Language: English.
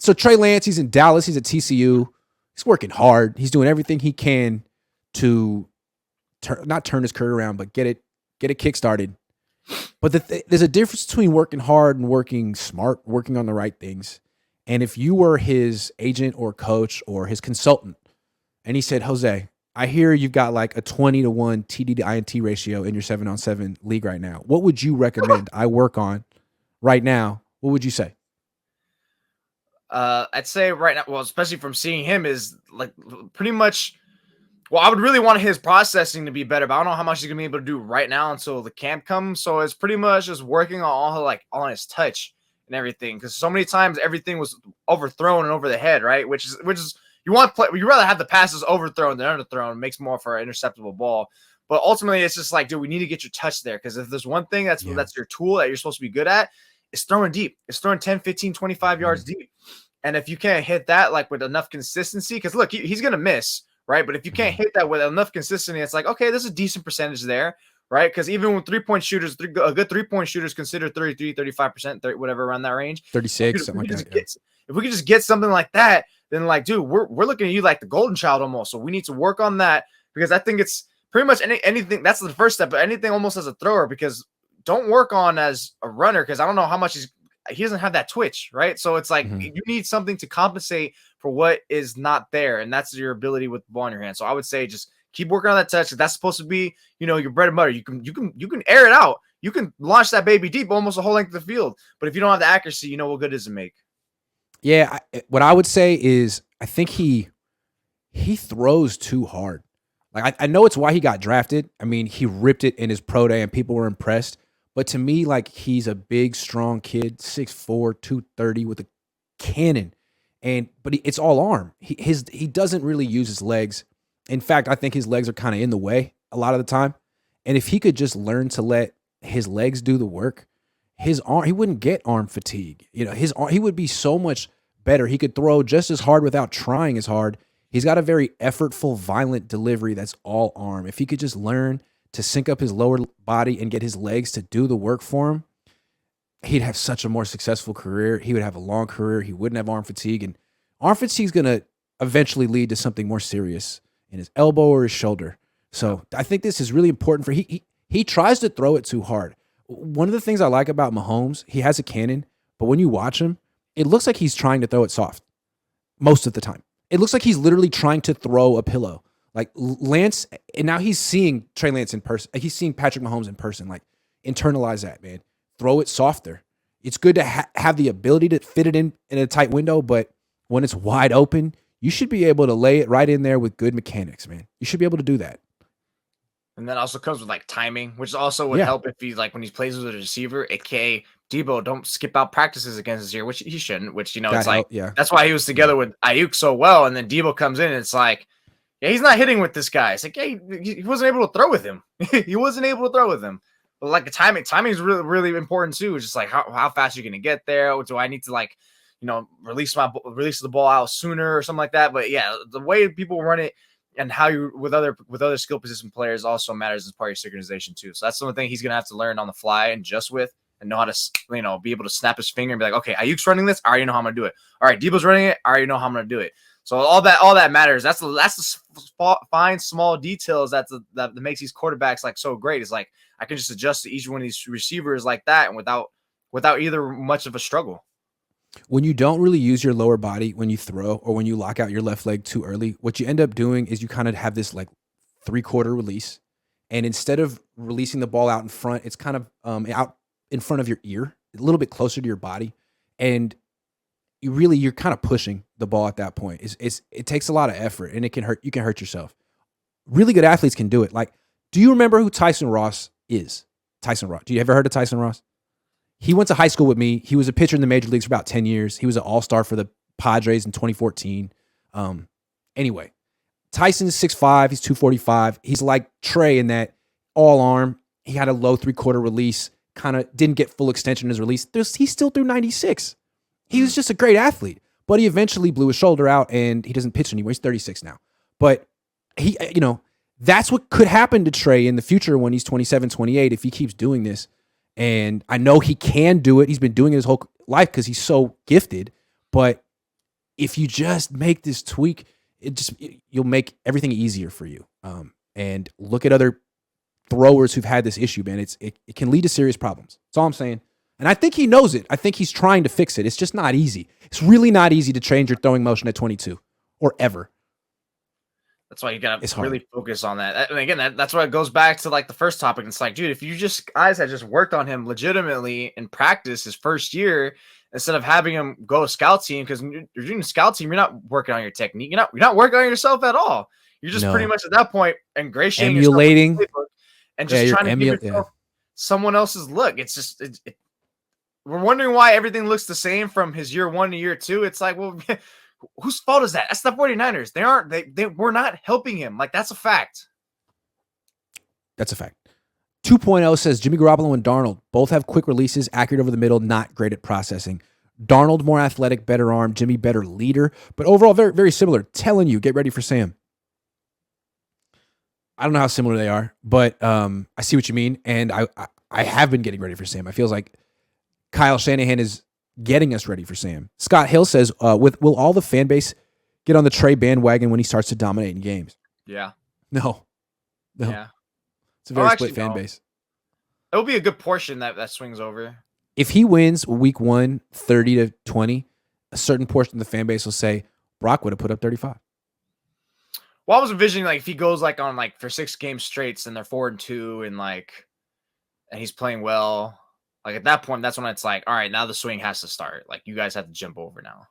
So Trey Lance, he's in Dallas. He's at TCU. He's working hard. He's doing everything he can to not turn his career around, but get it kickstarted. But there's a difference between working hard and working smart, working on the right things. And if you were his agent or coach or his consultant, and he said, Jose, I hear you've got like a 20-1 TD to INT ratio in your 7-on-7 league right now. What would you recommend I work on right now? What would you say? I'd say right now, well, especially from seeing him, is like pretty much. Well, I would really want his processing to be better, but I don't know how much he's gonna be able to do right now until the camp comes. So it's pretty much just working on his touch and everything, because so many times everything was overthrown and over the head, right? Which is you rather have the passes overthrown than underthrown. It makes more for an interceptable ball. But ultimately, it's just like, dude, we need to get your touch there, because if there's one thing that's your tool that you're supposed to be good at, it's throwing deep. It's throwing 10, 15, 25 yards deep. And if you can't hit that like with enough consistency, because look, he's gonna miss. Right. But if you can't hit that with enough consistency, it's like, okay, there's a decent percentage there. Right. Because even with 3-point shooters, a good 3-point shooter is considered 33, 35%, whatever around that range. 36, something like that. If we could just get something like that, then like, dude, we're looking at you like the golden child almost. So we need to work on that, because I think it's pretty much anything. That's the first step, but anything almost as a thrower, because don't work on as a runner, because I don't know how much he doesn't have that twitch, right? So it's like you need something to compensate for what is not there, and that's your ability with the ball in your hand. So I would say just keep working on that touch. That's supposed to be, your bread and butter. You can air it out. You can launch that baby deep almost the whole length of the field. But if you don't have the accuracy, what good does it make? Yeah, what I would say is I think he throws too hard. Like I know it's why he got drafted. I mean, he ripped it in his pro day and people were impressed. But to me, like, he's a big, strong kid, 6'4", 230 with a cannon. But it's all arm. He doesn't really use his legs. In fact, I think his legs are kind of in the way a lot of the time. And if he could just learn to let his legs do the work, his arm, he wouldn't get arm fatigue. His arm, he would be so much better. He could throw just as hard without trying as hard. He's got a very effortful, violent delivery that's all arm. If he could just learn to sync up his lower body and get his legs to do the work for him, he'd have such a more successful career. He would have a long career. He wouldn't have arm fatigue. And arm fatigue is going to eventually lead to something more serious in his elbow or his shoulder. So I think this is really important for he tries to throw it too hard. One of the things I like about Mahomes, he has a cannon, but when you watch him, it looks like he's trying to throw it soft most of the time. It looks like he's literally trying to throw a pillow. Like Lance, and now he's seeing Trey Lance in person. He's seeing Patrick Mahomes in person. Like, internalize that, man. Throw it softer. It's good to have the ability to fit it in a tight window, but when it's wide open, you should be able to lay it right in there with good mechanics, man. You should be able to do that. And that also comes with like timing, which also would help if he's like when he plays with a receiver, aka Debo, don't skip out practices against this year, which he shouldn't, which, it's like, that's why he was together with Ayuk so well. And then Debo comes in and it's like, yeah, he's not hitting with this guy. It's like, yeah, he wasn't able to throw with him. He wasn't able to throw with him. But like the timing is really, really important too. It's just like how fast you're going to get there. Or do I need to like, release the ball out sooner or something like that? But yeah, the way people run it and how you with other skill position players also matters as part of your synchronization too. So that's something he's going to have to learn on the fly and just with, and know how to, be able to snap his finger and be like, okay, Ayuk's running this. I already know how I'm going to do it. All right, Debo's running it. I already know how I'm going to do it. So all that matters. That's the fine small details that makes these quarterbacks like so great. It's like I can just adjust to each one of these receivers like that, and without either much of a struggle. When you don't really use your lower body when you throw or when you lock out your left leg too early, what you end up doing is you kind of have this like 3/4 release, and instead of releasing the ball out in front, it's kind of out in front of your ear, a little bit closer to your body, and you're kind of pushing the ball at that point. It takes a lot of effort, and it can hurt. You can hurt yourself. Really good athletes can do it. Like, do you remember who Tyson Ross is? Tyson Ross. Do you ever heard of Tyson Ross? He went to high school with me. He was a pitcher in the major leagues for about 10 years. He was an all-star for the Padres in 2014. Anyway, Tyson is 6'5". He's 245. He's like Trey in that all arm. He had a low 3/4 release. Kind of didn't get full extension in his release. He still threw 96. He was just a great athlete, but he eventually blew his shoulder out and he doesn't pitch anymore. He's 36 now. But he, that's what could happen to Trey in the future when he's 27, 28, if he keeps doing this. And I know he can do it. He's been doing it his whole life because he's so gifted, but if you just make this tweak, you'll make everything easier for you. And look at other throwers who've had this issue, man. It can lead to serious problems. That's all I'm saying. And I think he knows it. I think he's trying to fix it. It's just not easy. It's really not easy to change your throwing motion at 22 or ever. That's why you got to really focus on that. And again, that's why it goes back to like the first topic. It's like, dude, if you guys had just worked on him legitimately in practice his first year, instead of having him go scout team, because you're doing scout team, you're not working on your technique. You're not working on yourself at all. You're just pretty much at that point ingratiating emulating and just trying to give yourself someone else's look. It's just we're wondering why everything looks the same from his year 1 to year 2. It's like, well, whose fault is that? That's the 49ers. They were not helping him. Like, that's a fact. That's a fact. 2.0 says Jimmy Garoppolo and Darnold both have quick releases, accurate over the middle, not great at processing. Darnold more athletic, better arm. Jimmy better leader, but overall very, very similar. Telling you, get ready for Sam. I don't know how similar they are, but I see what you mean, and I have been getting ready for Sam. I feels like Kyle Shanahan is getting us ready for Sam. Scott Hill says, will all the fan base get on the Trey bandwagon when he starts to dominate in games? Yeah. No. Yeah. It's a very split fan base. It'll be a good portion that swings over. If he wins week 1, 30-20, a certain portion of the fan base will say, Brock would have put up 35. Well, I was envisioning like if he goes like on like for 6 games straight and they're 4-2 and he's playing well, like at that point, that's when it's like, all right, now the swing has to start. Like you guys have to jump over now.